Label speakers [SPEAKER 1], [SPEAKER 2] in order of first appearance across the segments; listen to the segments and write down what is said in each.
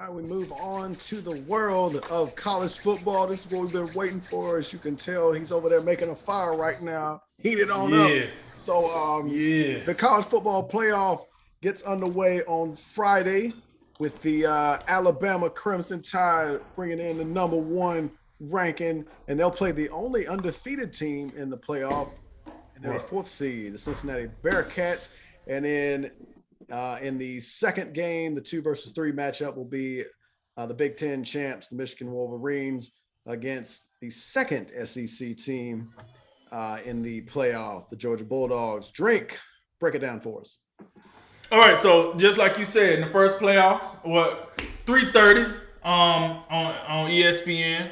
[SPEAKER 1] All right, we move on to the world of college football. This is what we've been waiting for. As you can tell, he's over there making a fire right now. Heat it on up.
[SPEAKER 2] Yeah,
[SPEAKER 1] So,
[SPEAKER 2] yeah.
[SPEAKER 1] the college football playoff gets underway on Friday with the Alabama Crimson Tide bringing in the number one ranking, and they'll play the only undefeated team in the playoff, and they're the
[SPEAKER 2] Right.
[SPEAKER 1] fourth seed, the Cincinnati Bearcats. And then in the second game, the 2 versus 3 matchup will be the Big Ten champs, the Michigan Wolverines, against the second SEC team in the playoff, the Georgia Bulldogs. Drink, break it down for us.
[SPEAKER 2] All right, so just like you said, in the first playoffs, 3:30 on ESPN.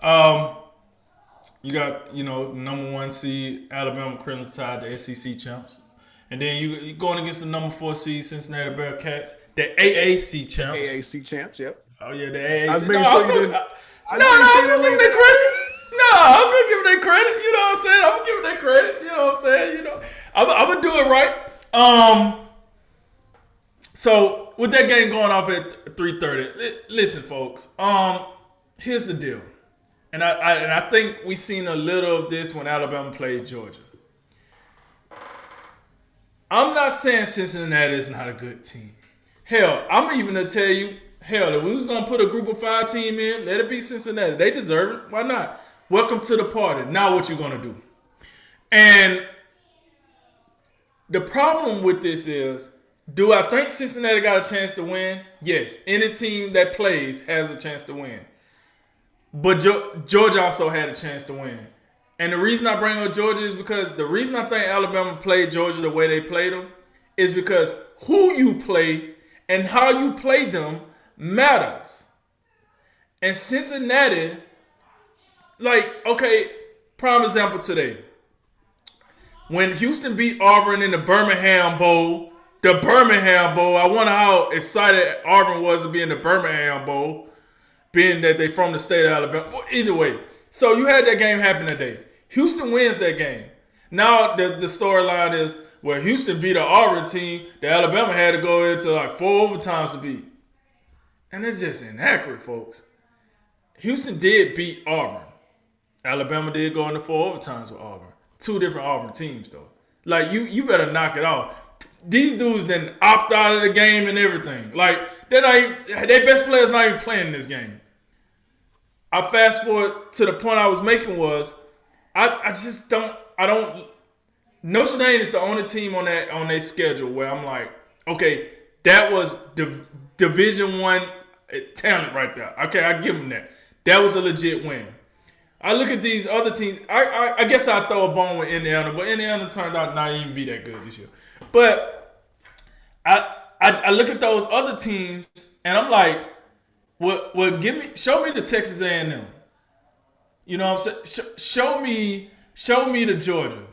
[SPEAKER 2] Um, you got number one seed Alabama Crimson Tide, the SEC champs, and then you going against the number 4 seed Cincinnati Bearcats, the AAC champs.
[SPEAKER 1] AAC champs, yep.
[SPEAKER 2] Oh yeah, the AAC.
[SPEAKER 1] I was making sure you didn't.
[SPEAKER 2] I was gonna give them their credit. No, I was gonna give them their credit. You know what I'm saying? I'm gonna give them their credit. You know what I'm saying? I'm gonna do it right. So with that game going off at 3:30, listen, folks. Here's the deal, and I think we seen a little of this when Alabama played Georgia. I'm not saying Cincinnati is not a good team. Hell, I'm even gonna tell you, hell, if we was gonna put a group of 5 team in, let it be Cincinnati. They deserve it. Why not? Welcome to the party. Now what you gonna do? And the problem with this is, do I think Cincinnati got a chance to win? Yes. Any team that plays has a chance to win. But Georgia also had a chance to win. And the reason I bring up Georgia is because the reason I think Alabama played Georgia the way they played them is because who you play and how you play them matters. And Cincinnati, prime example today. When Houston beat Auburn in the Birmingham Bowl, I wonder how excited Auburn was to be in the Birmingham Bowl, being that they from the state of Alabama. Well, either way. So you had that game happen today. Houston wins that game. Now the storyline is where Houston beat an Auburn team that Alabama had to go into like 4 overtimes to beat. And that's just inaccurate, folks. Houston did beat Auburn. Alabama did go into 4 overtimes with Auburn. 2 different Auburn teams, though. Like, you better knock it off. These dudes then opt out of the game and everything. Like, their best player's not even playing in this game. I fast forward to the point I was making was, I don't. Notre Dame is the only team on their schedule where I'm like, okay, that was Division I talent right there. Okay, I give them that. That was a legit win. I look at these other teams. I guess I throw a bone with Indiana, but Indiana turned out not even be that good this year. But I look at those other teams and I'm like, show me the Texas A&M. You know what I'm saying? Show me the Georgia.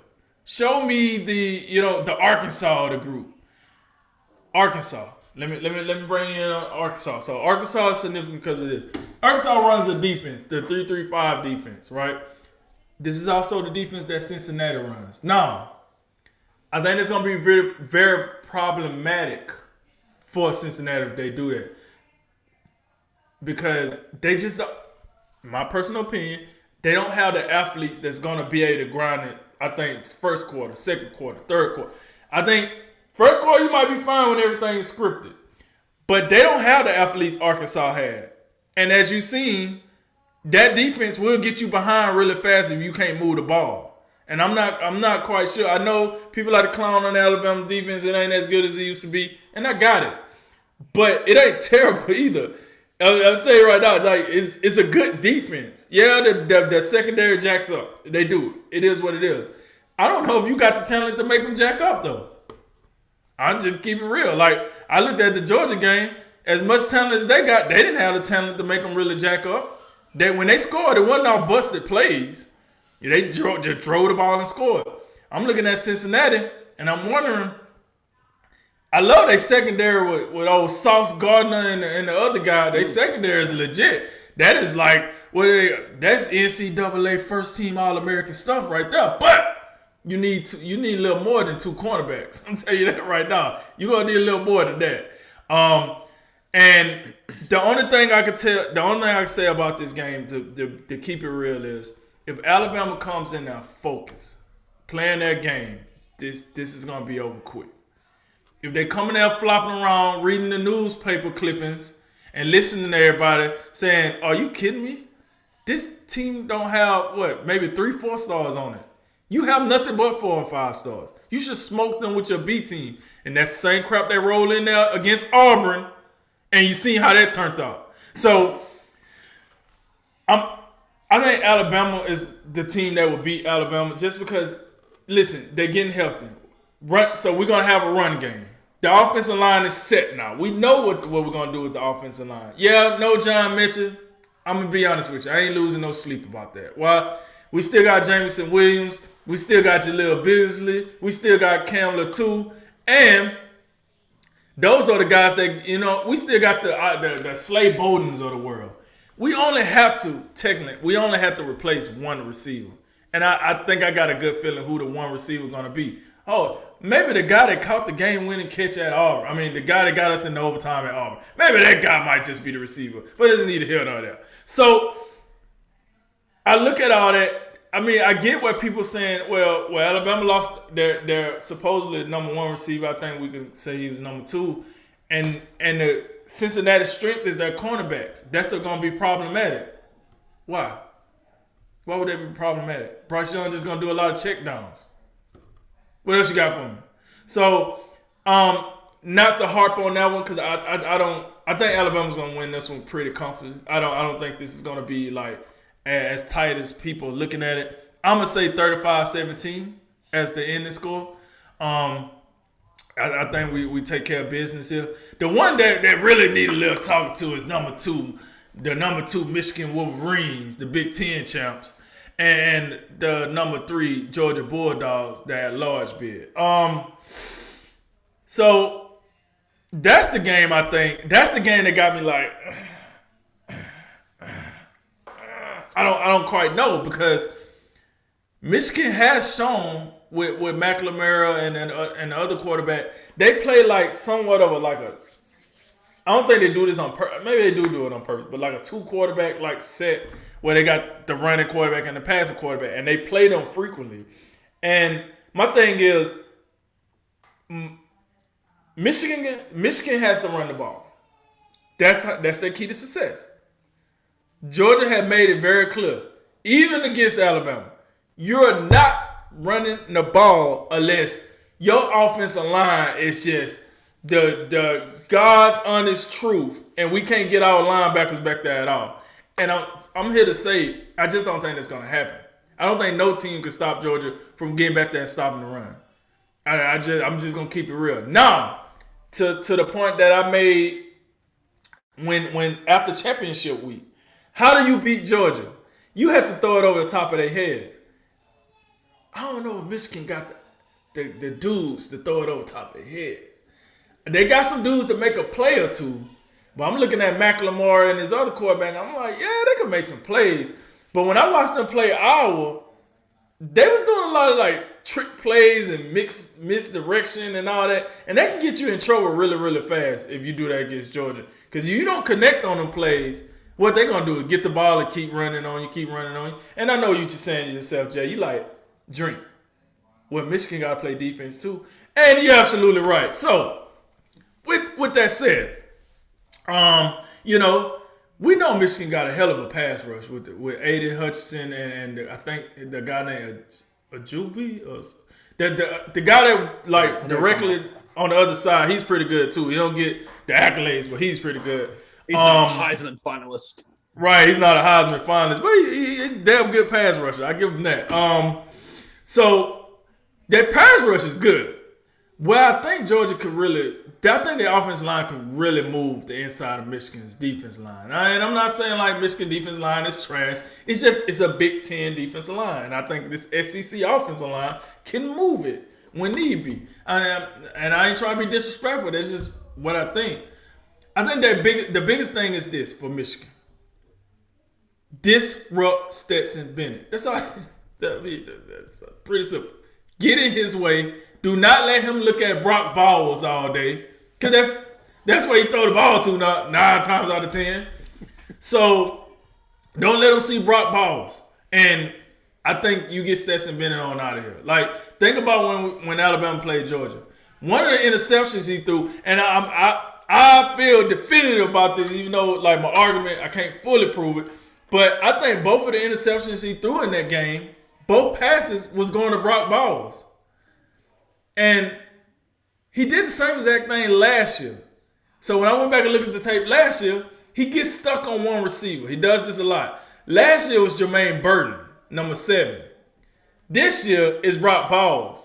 [SPEAKER 2] Show me the Arkansas of the group. Arkansas. Let me bring in Arkansas. So Arkansas is significant because of this. Arkansas runs a defense, the 3-3-5 defense, right? This is also the defense that Cincinnati runs. Now, I think it's going to be very, very problematic for Cincinnati if they do that. Because they just, my personal opinion, they don't have the athletes that's going to be able to grind it, I think, first quarter, second quarter, third quarter. I think first quarter you might be fine when everything's scripted. But they don't have the athletes Arkansas had. And as you've seen, that defense will get you behind really fast if you can't move the ball. And I'm not quite sure. I know people like to clown on the Alabama defense. It ain't as good as it used to be. And I got it. But it ain't terrible either. I'll tell you right now, like it's a good defense. Yeah, the secondary jacks up. They do. It is what it is. I don't know if you got the talent to make them jack up, though. I'll just keep it real. Like, I looked at the Georgia game. As much talent as they got, they didn't have the talent to make them really jack up. When they scored, it wasn't all busted plays. They just drove the ball and scored. I'm looking at Cincinnati, and I'm wondering, I love their secondary with old Sauce Gardner and the other guy. Their secondary is legit. That is like, that's NCAA first team All-American stuff right there. But you need a little more than 2 cornerbacks. I'm telling you that right now. You're going to need a little more than that. And The only thing I can say about this game to keep it real is if Alabama comes in there focused, playing their game, this is gonna be over quick. If they come in there flopping around, reading the newspaper clippings and listening to everybody saying, "Are you kidding me? This team don't have maybe 3-4 stars on it. You have nothing but 4 and 5 stars. You should smoke them with your B team." And that's the same crap they roll in there against Auburn, and you see how that turned out. So I think Alabama is the team that will beat Alabama just because, listen, they're getting healthy. So we're going to have a run game. The offensive line is set now. We know what we're going to do with the offensive line. Yeah, no John Mitchell. I'm going to be honest with you. I ain't losing no sleep about that. Well, we still got Jamison Williams. We still got Jaleel Bisley. We still got Cam Latu. And those are the guys that, we still got the Slay Bowdens of the world. We only have to replace one receiver. And I think I got a good feeling who the one receiver is going to be. Oh, maybe the guy that caught the game-winning catch at Auburn. I mean, the guy that got us in the overtime at Auburn. Maybe that guy might just be the receiver. But it doesn't need to hear all that. So, I look at all that. I mean, I get what people saying. Well, Alabama lost their supposedly number one receiver. I think we can say he was number 2. And the Cincinnati strength is their cornerbacks. That's going to be problematic. Why? Why would that be problematic? Bryce Young just going to do a lot of check downs. What else you got for me? So, not to harp on that one because I think Alabama's going to win this one pretty confidently. I don't think this is going to be like as tight as people looking at it. I'm gonna say 35-17 as the ending score. I think we take care of business here. The one that really need a little talking to is the number 2 Michigan Wolverines, the Big Ten champs, and the number 3 Georgia Bulldogs, that large bid. So that's the game. I think that's the game that got me like. I don't quite know because Michigan has shown with McNamara and the other quarterback, they play like somewhat of a I don't think they do this on purpose. Maybe they do it on purpose, but like a 2 quarterback like set where they got the running quarterback and the passing quarterback, and they play them frequently. And my thing is, Michigan has to run the ball. That's their key to success. Georgia had made it very clear, even against Alabama, you're not running the ball unless your offensive line is just the God's honest truth, and we can't get our linebackers back there at all. And I'm here to say, I just don't think that's going to happen. I don't think no team can stop Georgia from getting back there and stopping the run. I'm just going to keep it real. Now, to the point that I made when after championship week, how do you beat Georgia? You have to throw it over the top of their head. I don't know if Michigan got the dudes to throw it over the top of their head. They got some dudes to make a play or two, but I'm looking at McLemore and his other quarterback. I'm like, yeah, they could make some plays. But when I watched them play Iowa, they was doing a lot of like trick plays and misdirection and all that, and that can get you in trouble really, really fast if you do that against Georgia. Because if you don't connect on them plays, what they're going to do is get the ball and keep running on you. And I know you just saying to yourself, Jay, you like, drink. Well, Michigan got to play defense too. And you're absolutely right. So, with that said, we know Michigan got a hell of a pass rush with Aiden Hutchinson and I think the guy named Ajubi. The guy that, like, directly on the other side, he's pretty good too. He don't get the accolades, but he's pretty good.
[SPEAKER 1] He's not a Heisman finalist.
[SPEAKER 2] Right, he's not a Heisman finalist, but he's a damn good pass rusher. I give him that. So that pass rush is good. Well, I think Georgia could I think the offensive line could really move the inside of Michigan's defense line. And I'm not saying like Michigan defense line is trash. It's a Big Ten defensive line. And I think this SEC offensive line can move it when need be. And I ain't trying to be disrespectful. That's just what I think. I think the biggest thing is this for Michigan. Disrupt Stetson Bennett. That's all. That's pretty simple. Get in his way. Do not let him look at Brock Bowers all day. Because That's where he throw the ball to 9 times out of 10. So don't let him see Brock Bowers. And I think you get Stetson Bennett on out of here. Like, think about when Alabama played Georgia. One of the interceptions he threw, and I feel definitive about this, even though, like, my argument, I can't fully prove it. But I think both of the interceptions he threw in that game, both passes was going to Brock Bowers. And he did the same exact thing last year. So when I went back and looked at the tape last year, he gets stuck on one receiver. He does this a lot. Last year was Jermaine Burton, number 7. This year is Brock Bowers.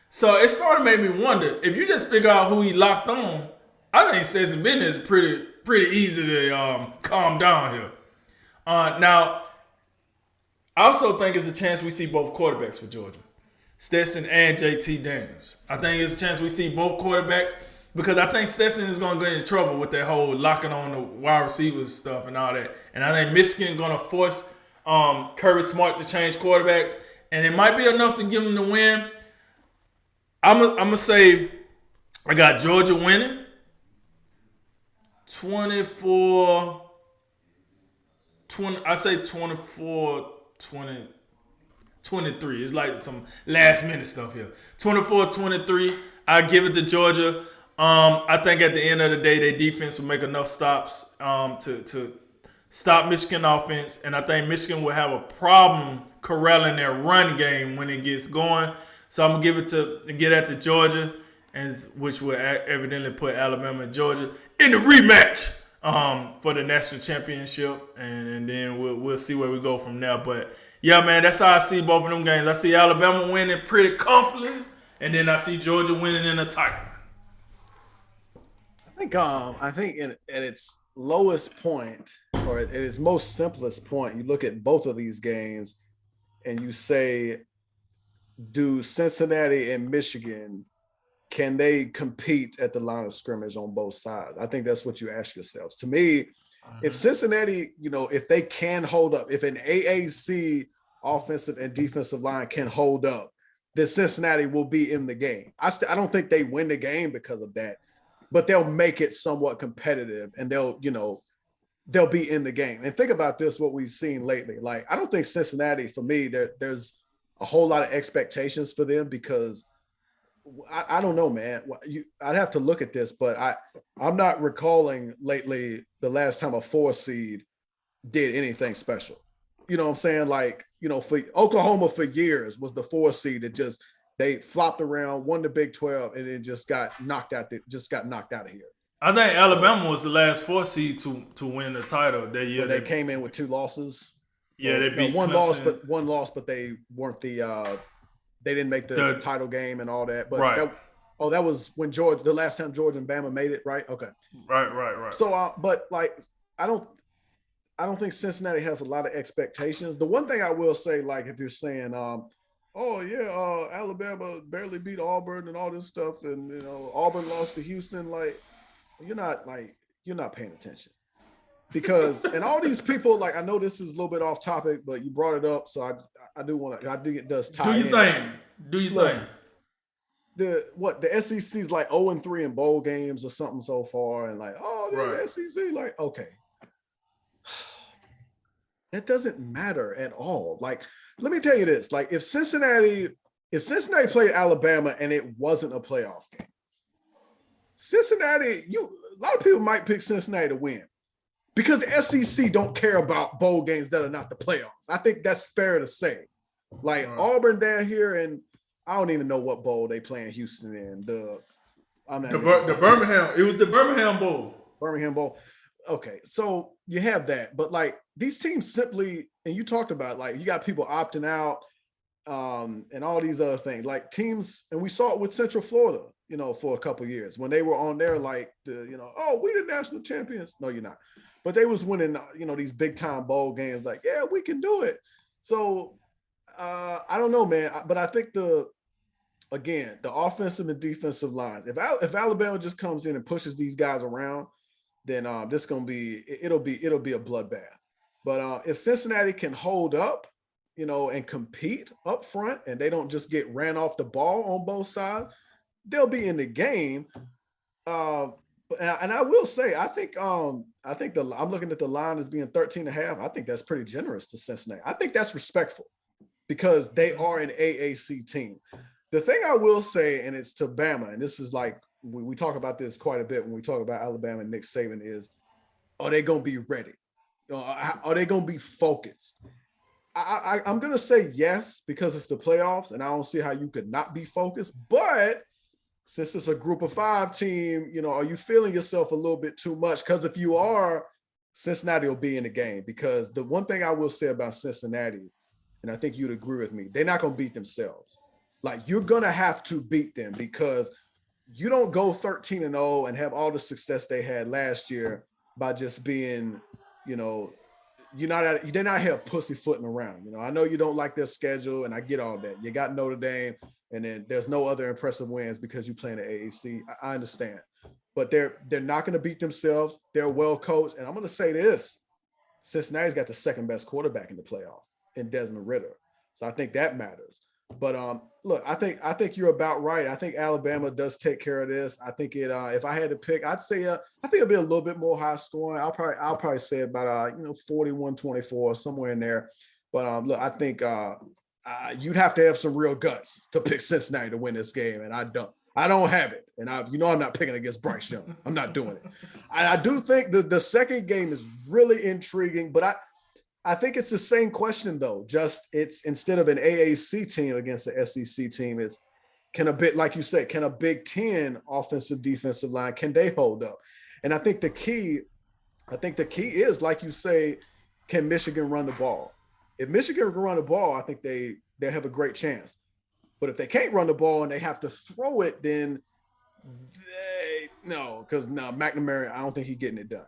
[SPEAKER 2] So it started to make me wonder, if you just figure out who he locked on, I think Stetson Bennett is pretty easy to calm down here. Now, I also think it's a chance we see both quarterbacks for Georgia. Stetson and JT Daniels. I think it's a chance we see both quarterbacks because I think Stetson is going to get in trouble with that whole locking on the wide receivers stuff and all that. And I think Michigan going to force Kirby Smart to change quarterbacks. And it might be enough to give them the win. I'm going to say I got Georgia winning 24-20. I say 24-20. 23. It's like some last minute stuff here. 24-23. I give it to Georgia. I think at the end of the day, their defense will make enough stops to stop Michigan offense, and I think Michigan will have a problem corralling their run game when it gets going. So I'm gonna get at the Georgia, and which will evidently put Alabama and Georgia in the rematch for the national championship, and then we'll see where we go from there. But yeah, man, that's how I see both of them games. I see Alabama winning pretty comfortably, and then I see Georgia winning in a tight one.
[SPEAKER 1] I think at its lowest point, or at its most simplest point, you look at both of these games and you say, do Cincinnati and Michigan, can they compete at the line of scrimmage on both sides? I think that's what you ask yourselves. To me, if Cincinnati, if they can hold up, if an AAC offensive and defensive line can hold up, then Cincinnati will be in the game. I don't think they win the game because of that, but they'll make it somewhat competitive, and they'll be in the game. And think about this, what we've seen lately. Like, I don't think Cincinnati, for me, there's a whole lot of expectations for them because I don't know, man. I'd have to look at this, but I'm not recalling lately the last time a 4 seed did anything special. You know what I'm saying? Like, for Oklahoma for years was the 4 seed that they flopped around, won the Big 12, and then just got knocked out of here.
[SPEAKER 2] I think Alabama was the last 4 seed to win the title that year.
[SPEAKER 1] They came in with 2 losses.
[SPEAKER 2] Yeah, they beat
[SPEAKER 1] one loss, but they weren't they didn't make the title game and all that. But
[SPEAKER 2] right.
[SPEAKER 1] That was when the last time Georgia and Bama made it, right? Okay.
[SPEAKER 2] Right.
[SPEAKER 1] So, but like, I don't think Cincinnati has a lot of expectations. The one thing I will say, like, if you're saying, Alabama barely beat Auburn and all this stuff, and Auburn lost to Houston, like, you're not paying attention. Because and all these people, like, I know this is a little bit off topic, but you brought it up, so I think it does tie in.
[SPEAKER 2] Do you think?
[SPEAKER 1] The SEC's like 0-3 in bowl games or something so far, and like, the SEC, like, okay. That doesn't matter at all. Like, let me tell you this. Like, if Cincinnati played Alabama and it wasn't a playoff game, Cincinnati, a lot of people might pick Cincinnati to win because the SEC don't care about bowl games that are not the playoffs. I think that's fair to say. Like, Auburn down here, and I don't even know what bowl they play in Houston in. The
[SPEAKER 2] Birmingham. It was the Birmingham Bowl.
[SPEAKER 1] Birmingham Bowl. Okay, so you have that, but like, these teams simply, and you talked about, like, you got people opting out, and all these other things, like teams, and we saw it with Central Florida, for a couple of years when they were on there, like, we the national champions. No, you're not. But they was winning, these big time bowl games. Like, yeah, we can do it. So I don't know, man. But I think the offensive and defensive lines. If Alabama just comes in and pushes these guys around, then this gonna be it'll be a bloodbath. But if Cincinnati can hold up, and compete up front, and they don't just get ran off the ball on both sides, they'll be in the game. And I will say, I think I'm looking at the line as being 13.5. I think that's pretty generous to Cincinnati. I think that's respectful because they are an AAC team. The thing I will say, and it's to Bama, and this is like we talk about this quite a bit when we talk about Alabama and Nick Saban, is are they going to be ready? Are they going to be focused? I'm going to say yes because it's the playoffs, and I don't see how you could not be focused. But since it's a group of 5 team, are you feeling yourself a little bit too much? Because if you are, Cincinnati will be in the game. Because the one thing I will say about Cincinnati, and I think you'd agree with me, they're not going to beat themselves. Like, you're going to have to beat them because you don't go 13-0 and have all the success they had last year by just being, they're not here pussyfooting around. I know you don't like their schedule, and I get all that. You got Notre Dame, and then there's no other impressive wins because you play in the AAC. I understand, but they're not going to beat themselves. They're well coached, and I'm going to say this: Cincinnati's got the second best quarterback in the playoff in Desmond Ridder, so I think that matters. But look, I think you're about right. I think Alabama does take care of this. I think it. If I had to pick, I'd say I think it'll be a little bit more high scoring. I'll probably say about 41-24, somewhere in there. But look, I think you'd have to have some real guts to pick Cincinnati to win this game, and I don't have it. And I'm not picking against Bryce Young. I'm not doing it. I do think the second game is really intriguing, but I think it's the same question though. Just it's instead of an AAC team against the SEC team, it's can a Big Ten offensive defensive line, can they hold up? And I think the key is, like you say, can Michigan run the ball? If Michigan can run the ball, I think they have a great chance. But if they can't run the ball and they have to throw it, then because McNamara, I don't think he's getting it done.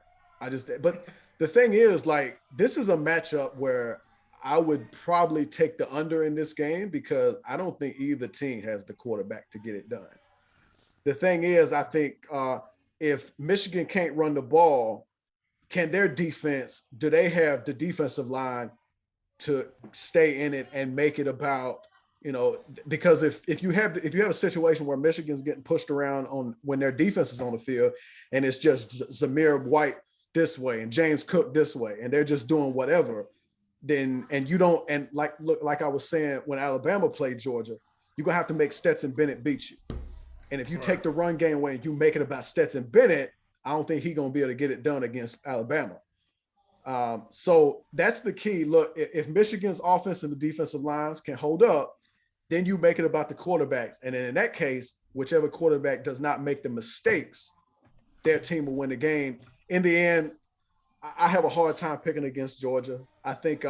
[SPEAKER 1] But the thing is, like, this is a matchup where I would probably take the under in this game because I don't think either team has the quarterback to get it done. The thing is, I think if Michigan can't run the ball, can their defense, do they have the defensive line to stay in it and make it about, because if you have a situation where Michigan's getting pushed around on when their defense is on the field and it's just Zamir White this way and James Cook this way, and they're just doing whatever, then like I was saying, when Alabama played Georgia, you're gonna have to make Stetson Bennett beat you. And if you take the run game away and you make it about Stetson Bennett, I don't think he's gonna be able to get it done against Alabama. So that's the key. Look, if Michigan's offensive and defensive lines can hold up, then you make it about the quarterbacks. And then in that case, whichever quarterback does not make the mistakes, their team will win the game. In the end, I have a hard time picking against Georgia. I think,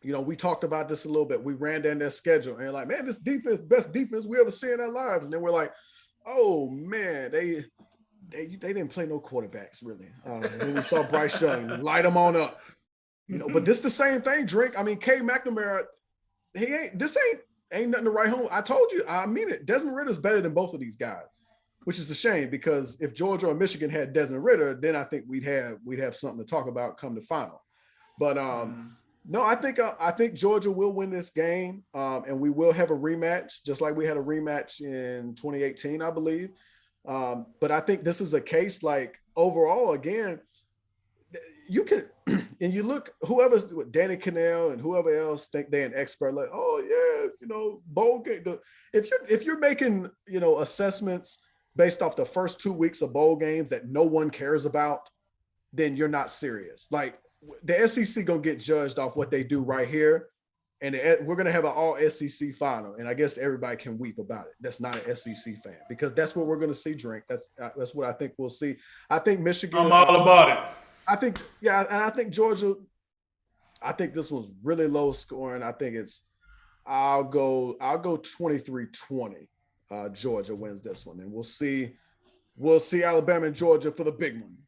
[SPEAKER 1] we talked about this a little bit. We ran down their schedule and like, man, this defense, best defense we ever seen in our lives. And then we're like, oh man, they didn't play no quarterbacks really. When we saw Bryce Young light them on up, but this is the same thing, Drink. I mean, K. McNamara, ain't nothing to write home. I told you, I mean it. Desmond Ridder's better than both of these guys, which is a shame because if Georgia or Michigan had Desmond Ridder, then I think we'd have something to talk about come the final. But no, I think Georgia will win this game, and we will have a rematch, just like we had a rematch in 2018, I believe. But I think this is a case like overall, again, you could, and you look, whoever's Danny Cannell and whoever else think they're an expert, like, oh yeah, bowl game. If you're making, assessments based off the first 2 weeks of bowl games that no one cares about, then you're not serious. Like, the SEC gonna get judged off what they do right here, and we're gonna have an all SEC final, and I guess everybody can weep about it. That's not an SEC fan because that's what we're gonna see. Drink. That's what I think we'll see. I think Michigan.
[SPEAKER 2] I'm all about it.
[SPEAKER 1] I think Georgia. I think this was really low scoring. I think I'll go 23-20. Georgia wins this one, and we'll see Alabama and Georgia for the big one.